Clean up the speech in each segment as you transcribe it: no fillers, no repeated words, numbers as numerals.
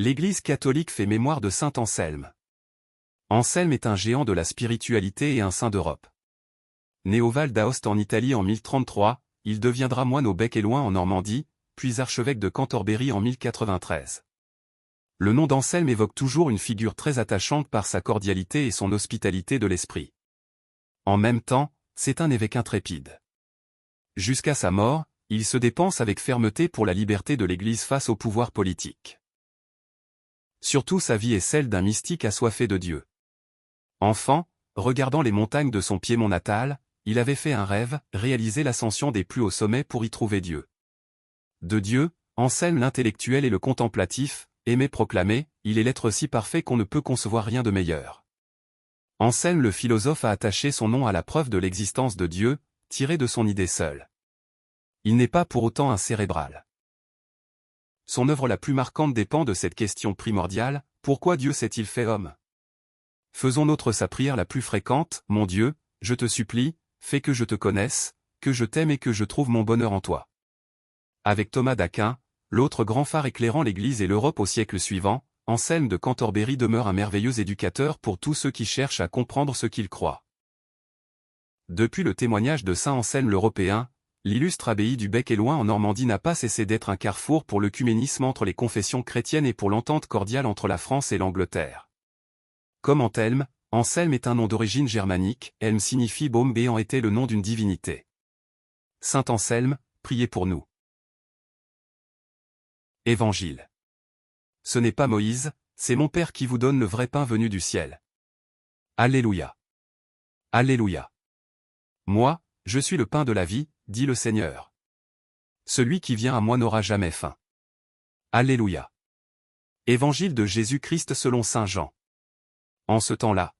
L'Église catholique fait mémoire de saint Anselme. Anselme est un géant de la spiritualité et un saint d'Europe. Né au Val d'Aoste en Italie en 1033, il deviendra moine au Bec-et-Loing en Normandie, puis archevêque de Cantorbéry en 1093. Le nom d'Anselme évoque toujours une figure très attachante par sa cordialité et son hospitalité de l'esprit. En même temps, c'est un évêque intrépide. Jusqu'à sa mort, il se dépense avec fermeté pour la liberté de l'Église face au pouvoir politique. Surtout sa vie est celle d'un mystique assoiffé de Dieu. Enfant, regardant les montagnes de son Piémont natal, il avait fait un rêve, réaliser l'ascension des plus hauts sommets pour y trouver Dieu. De Dieu, Anselme l'intellectuel et le contemplatif, aimait proclamer, il est l'être si parfait qu'on ne peut concevoir rien de meilleur. Anselme le philosophe a attaché son nom à la preuve de l'existence de Dieu, tirée de son idée seule. Il n'est pas pour autant un cérébral. Son œuvre la plus marquante dépend de cette question primordiale, pourquoi Dieu s'est-il fait homme? Faisons nôtre sa prière la plus fréquente, mon Dieu, je te supplie, fais que je te connaisse, que je t'aime et que je trouve mon bonheur en toi. Avec Thomas d'Aquin, l'autre grand phare éclairant l'Église et l'Europe au siècle suivant, Anselme de Cantorbéry demeure un merveilleux éducateur pour tous ceux qui cherchent à comprendre ce qu'il croit. Depuis le témoignage de saint Anselme l'Européen, l'illustre abbaye du Bec-et-Loing en Normandie n'a pas cessé d'être un carrefour pour l'œcuménisme entre les confessions chrétiennes et pour l'entente cordiale entre la France et l'Angleterre. Comme Anthelme, Anselme est un nom d'origine germanique, Helm signifie baume et en était le nom d'une divinité. Saint Anselme, priez pour nous. Évangile. Ce n'est pas Moïse, c'est mon Père qui vous donne le vrai pain venu du ciel. Alléluia. Alléluia. Moi, je suis le pain de la vie, dit le Seigneur. Celui qui vient à moi n'aura jamais faim. Alléluia. Évangile de Jésus-Christ selon saint Jean. En ce temps-là,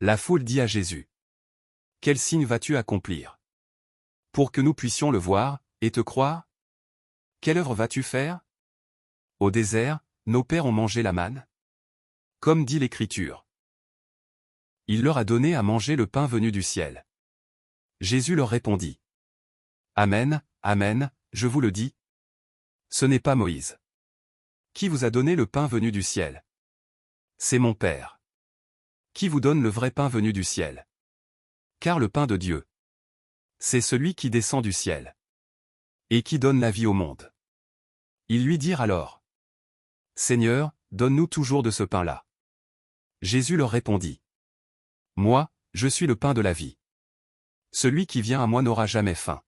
la foule dit à Jésus: quel signe vas-tu accomplir? Pour que nous puissions le voir, et te croire? Quelle œuvre vas-tu faire? Au désert, nos pères ont mangé la manne. Comme dit l'Écriture. Il leur a donné à manger le pain venu du ciel. Jésus leur répondit: Amen, Amen, je vous le dis. Ce n'est pas Moïse. Qui vous a donné le pain venu du ciel? C'est mon Père. Qui vous donne le vrai pain venu du ciel? Car le pain de Dieu, c'est celui qui descend du ciel et qui donne la vie au monde. Ils lui dirent alors: Seigneur, donne-nous toujours de ce pain-là. Jésus leur répondit: Moi, je suis le pain de la vie. Celui qui vient à moi n'aura jamais faim.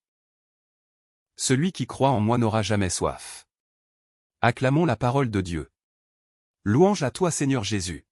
Celui qui croit en moi n'aura jamais soif. Acclamons la parole de Dieu. Louange à toi Seigneur Jésus.